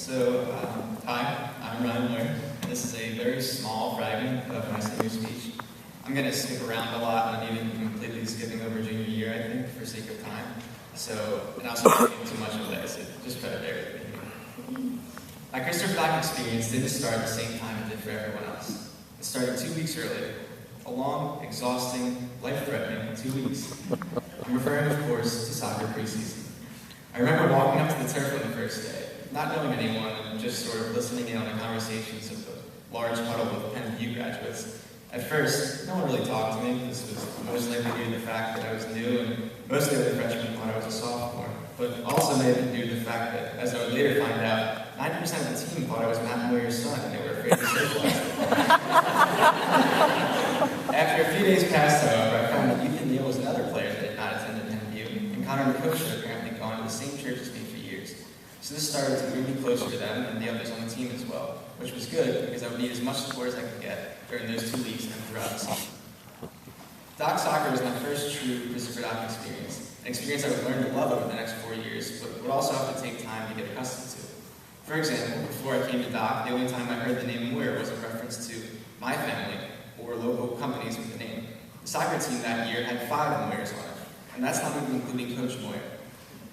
Hi, I'm Moyer, and this is a very small fragment of my senior speech. I'm going to skip around a lot, and I'm even completely skipping over junior year, I think, for sake of time. And also not getting too much away, so just try to bear with me. My Christopher Doc experience didn't start at the same time it did for everyone else. It started 2 weeks earlier. A long, exhausting, life-threatening 2 weeks. I'm referring, of course, to soccer preseason. I remember walking up to the turf on the first day, not knowing anyone and just sort of listening in on the conversations of the large huddle of Penn View graduates. At first, no one really talked to me. This was most likely due to the fact that I was new and most of the other freshmen thought I was a sophomore, but also may have been due to the fact that, as I would later find out, 90% of the team thought I was Matt Moyer's son and they were afraid to socialize with me. After a few days passed, however, I found that Ethan Neal was another player that had not attended Penn View, and Connor and Coach had apparently gone to the same church as me for years. So this started to bring me closer to them and the others on the team as well, which was good because I would need as much support as I could get during those 2 weeks and throughout the season. Doc soccer was my first true Christopher Doc experience, an experience I would learn to love over the next 4 years, but would also have to take time to get accustomed to. For example, before I came to Doc, the only time I heard the name Moyer was a reference to my family or local companies with the name. The soccer team that year had 5 Moyers on it, and that's not even including Coach Moyer.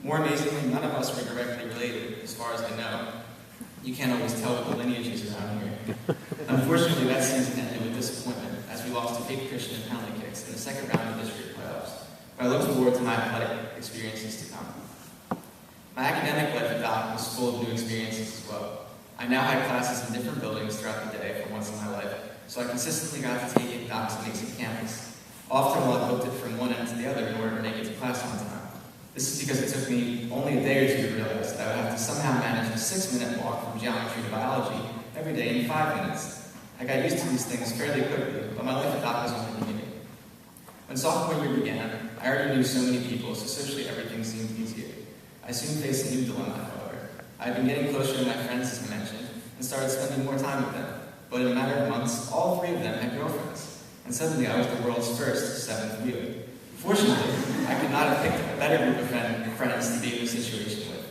More amazingly, none of us were directly related, as far as I know. You can't always tell what the lineage is around here. Unfortunately, that season ended with disappointment, as we lost to Cape Christian in penalty kicks in the second round of district playoffs. But I look forward to my athletic experiences to come. My academic life at Doc was full of new experiences as well. I now had classes in different buildings throughout the day for once in my life, so I consistently got to take in Doc's amazing campus. Often while I booked it from one end to the other in order to make it to class on time. This is because it took me only a day or two to realize that I would have to somehow manage a 6-minute walk from geometry to biology every day in 5 minutes. I got used to these things fairly quickly, but my life at Doc was only beginning. When sophomore year began, I already knew so many people, so socially everything seemed easier. I soon faced a new dilemma, however. I had been getting closer to my friends, as I mentioned, and started spending more time with them. But in a matter of months, all 3 of them had girlfriends, and suddenly I was the world's first 7th wheeler. Fortunately, I could not have picked a better group of friends to be in this situation with.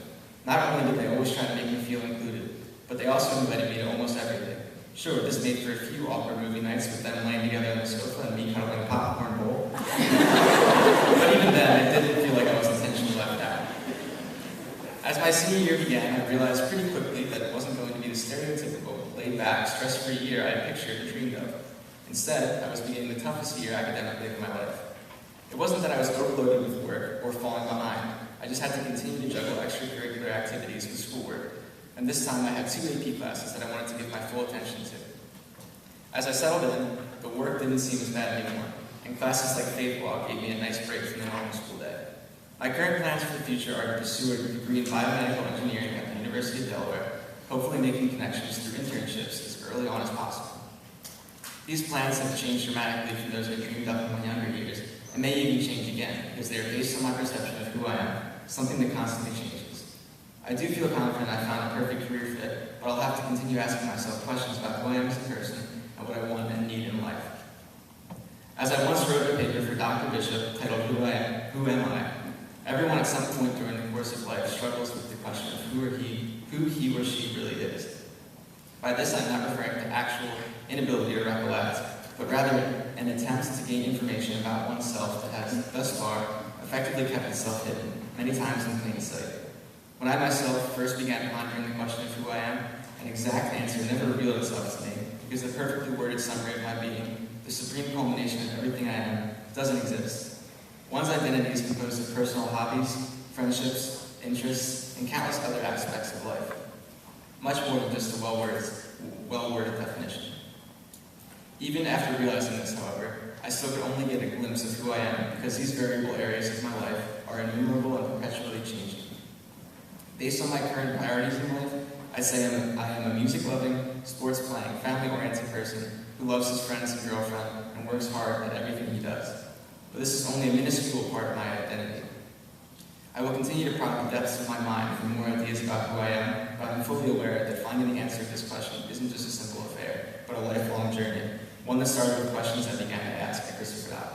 Not only did they always try to make me feel included, but they also invited me to almost everything. Sure, this made for a few awkward movie nights with them laying together on the sofa and me cuddling a popcorn bowl. But even then, it didn't feel like I was intentionally left out. As my senior year began, I realized pretty quickly that it wasn't going to be the stereotypical, laid-back, stress-free year I had pictured and dreamed of. Instead, I was beginning the toughest year academically of my life. It wasn't that I was overloaded with work or falling behind. I just had to continue to juggle extracurricular activities with schoolwork. And this time I had 2 AP classes that I wanted to give my full attention to. As I settled in, the work didn't seem as bad anymore, and classes like Faith Walk gave me a nice break from the normal school day. My current plans for the future are to pursue a degree in biomedical engineering at the University of Delaware, hopefully making connections through internships as early on as possible. These plans have changed dramatically from those I dreamed up in my younger years, and may even change again, because they are based on my perception of who I am, something that constantly changes. I do feel confident I found a perfect career fit, but I'll have to continue asking myself questions about who I am as a person and what I want and need in life. As I once wrote a paper for Dr. Bishop titled Who Am I? Everyone at some point during the course of life struggles with the question of who he or she really is. By this, I'm not referring to actual inability to recollect, but rather an attempt to gain information about oneself that has, thus far, effectively kept itself hidden, many times in plain sight. When I myself first began pondering the question of who I am, an exact answer never revealed itself to me, because the perfectly worded summary of my being, the supreme culmination of everything I am, doesn't exist. One's identity is composed of personal hobbies, friendships, interests, and countless other aspects of life. Much more than just a well-worded definition. Even after realizing this, however, I still could only get a glimpse of who I am because these variable areas of my life are innumerable and perpetually changing. Based on my current priorities in life, I'd say I am a music-loving, sports-playing, family-oriented person who loves his friends and girlfriend and works hard at everything he does. But this is only a minuscule part of my identity. I will continue to prod the depths of my mind for more ideas about who I am, but I'm fully aware that finding the answer to this question isn't just a simple affair, but a lifelong journey. One that started with questions I began to ask at Christopher Doc.